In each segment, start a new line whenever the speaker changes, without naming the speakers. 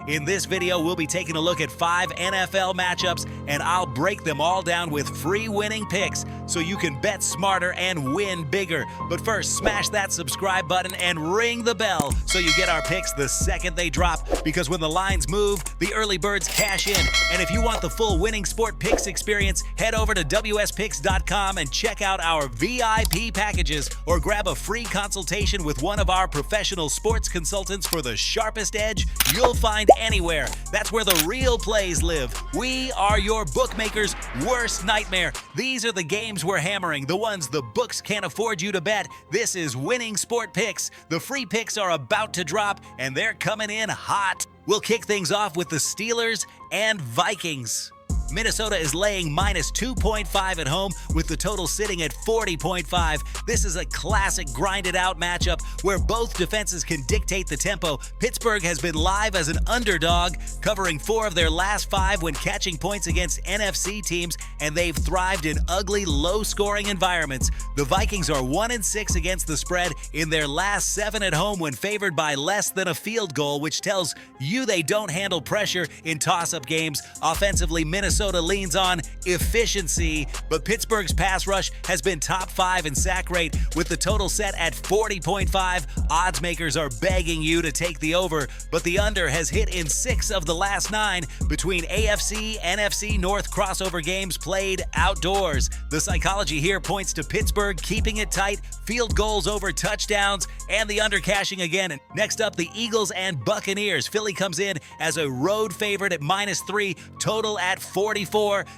In this video, we'll be taking a look at 5 NFL matchups, and I'll break them all down with free winning picks so you can bet smarter and win bigger. But first, smash that subscribe button and ring the bell so you get our picks the second they drop, because when the lines move, the early birds cash in. And if you want the full winning sport picks experience, head over to wspicks.com and check out our VIP packages, or grab a free consultation with one of our professional sports consultants for the sharpest edge you'll find anywhere. That's where the real plays live. We are your bookmaker's worst nightmare. These are the games we're hammering, the ones the books can't afford you to bet. This is Winning Sport Picks. The free picks are about to drop, and they're coming in hot. We'll kick things off with the Steelers and Vikings. Minnesota is laying minus 2.5 at home, with the total sitting at 40.5. This is a classic grinded-out matchup where both defenses can dictate the tempo. Pittsburgh has been live as an underdog, covering 4 of their last 5 when catching points against NFC teams, and they've thrived in ugly, low-scoring environments. The Vikings are 1-6 against the spread in their last 7 at home when favored by less than a field goal, which tells you they don't handle pressure in toss-up games. Offensively, Minnesota leans on efficiency, but Pittsburgh's pass rush has been top 5 in sack rate, with the total set at 40.5. Odds makers are begging you to take the over, but the under has hit in 6 of the last 9 between AFC, NFC North crossover games played outdoors. The psychology here points to Pittsburgh keeping it tight, field goals over touchdowns, and the under cashing again. Next up, the Eagles and Buccaneers. Philly comes in as a road favorite at -3, total at 44.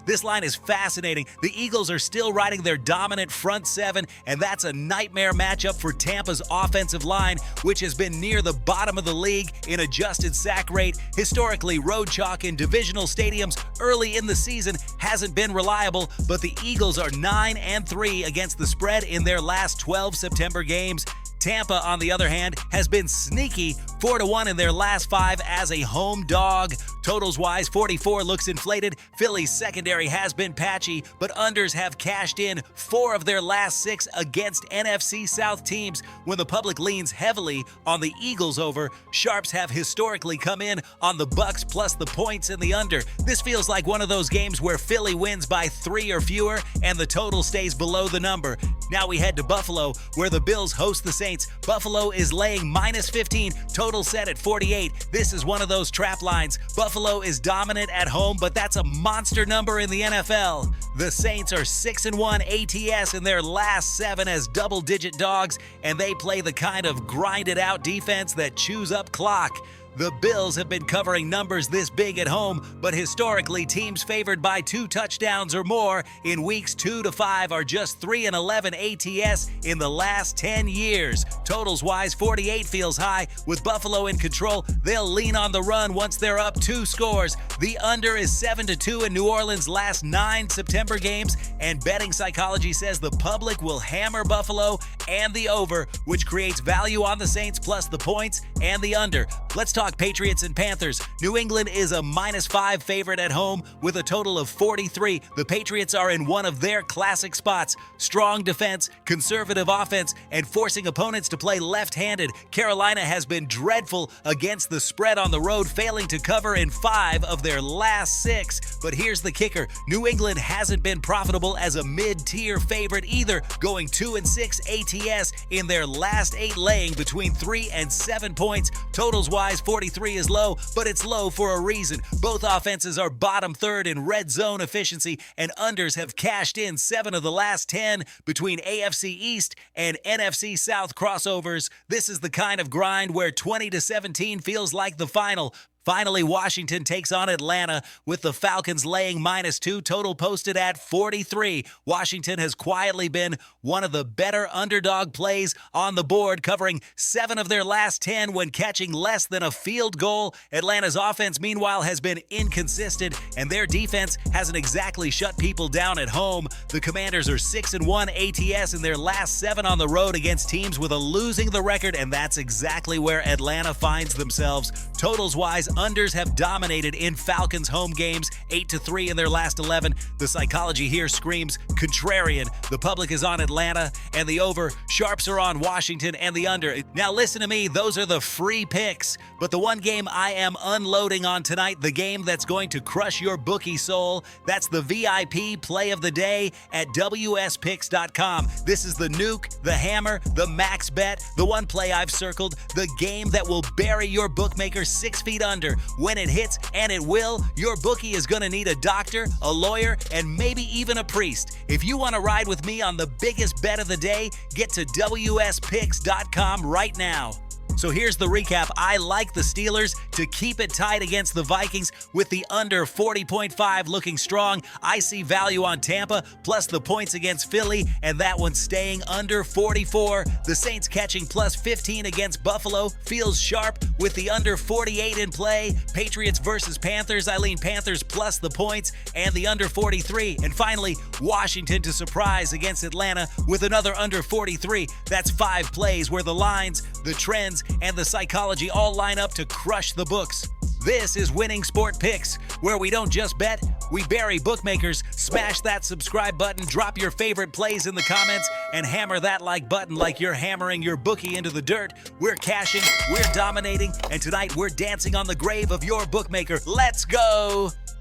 This line is fascinating. The Eagles are still riding their dominant front 7, and that's a nightmare matchup for Tampa's offensive line, which has been near the bottom of the league in adjusted sack rate. Historically, road chalk in divisional stadiums early in the season hasn't been reliable, but the Eagles are 9-3 against the spread in their last 12 September games. Tampa, on the other hand, has been sneaky, 4-1 in their last 5 as a home dog. Totals-wise, 44 looks inflated. Philly's secondary has been patchy, but unders have cashed in 4 of their last 6 against NFC South teams. When the public leans heavily on the Eagles over, sharps have historically come in on the Bucs plus the points in the under. This feels like one of those games where Philly wins by 3 or fewer, and the total stays below the number. Now we head to Buffalo, where the Bills host the Saints. Buffalo is laying -15, total set at 48. This is one of those trap lines. Buffalo is dominant at home, but that's a monster number in the NFL. The Saints are 6-1 ATS in their last 7 as double-digit dogs, and they play the kind of grinded-out defense that chews up clock. The Bills have been covering numbers this big at home, but historically, teams favored by 2 touchdowns or more in weeks 2 to 5 are just 3-11 ATS in the last 10 years. Totals-wise, 48 feels high. With Buffalo in control, they'll lean on the run once they're up 2 scores. The under is 7-2 in New Orleans' last 9 September games, and betting psychology says the public will hammer Buffalo and the over, which creates value on the Saints plus the points and the under. Let's talk Patriots and Panthers. New England is a -5 favorite at home with a total of 43. The Patriots are in one of their classic spots: strong defense, conservative offense, and forcing opponents to play left-handed. Carolina has been dreadful against the spread on the road, failing to cover in 5 of their last 6. But here's the kicker: New England hasn't been profitable as a mid-tier favorite either, going 2-6 ATS in their last 8, laying between 3 and 7 points. Totals-wise, 43 is low, but it's low for a reason. Both offenses are bottom 3rd in red zone efficiency, and unders have cashed in 7 of the last 10 between AFC East and NFC South crossovers. This is the kind of grind where 20-17 feels like the final. Finally, Washington takes on Atlanta, with the Falcons laying -2, total posted at 43. Washington has quietly been one of the better underdog plays on the board, covering 7 of their last 10 when catching less than a field goal. Atlanta's offense, meanwhile, has been inconsistent, and their defense hasn't exactly shut people down at home. The Commanders are 6-1 ATS in their last 7 on the road against teams with a losing the record, and that's exactly where Atlanta finds themselves. Totals-wise, unders have dominated in Falcons home games, 8-3 in their last 11. The psychology here screams contrarian. The public is on Atlanta, and the over. Sharps are on Washington, and the under. Now listen to me, those are the free picks. But the one game I am unloading on tonight, the game that's going to crush your bookie soul, that's the VIP play of the day at WSPicks.com. This is the nuke, the hammer, the max bet, the one play I've circled, the game that will bury your bookmaker 6 feet under. When it hits, and it will, your bookie is going to need a doctor, a lawyer, and maybe even a priest. If you want to ride with me on the biggest bet of the day, get to WSPicks.com right now. So here's the recap. I like the Steelers to keep it tight against the Vikings with the under 40.5 looking strong. I see value on Tampa plus the points against Philly, and that one staying under 44. The Saints catching plus 15 against Buffalo feels sharp with the under 48 in play. Patriots versus Panthers. I lean Panthers plus the points and the under 43. And finally, Washington to surprise against Atlanta with another under 43. That's 5 plays where the lines, the trends, and the psychology all line up to crush the books. This is Winning Sport Picks, where we don't just bet, we bury bookmakers. Smash that subscribe button, drop your favorite plays in the comments, and hammer that like button like you're hammering your bookie into the dirt. We're cashing, we're dominating, and tonight we're dancing on the grave of your bookmaker. Let's go!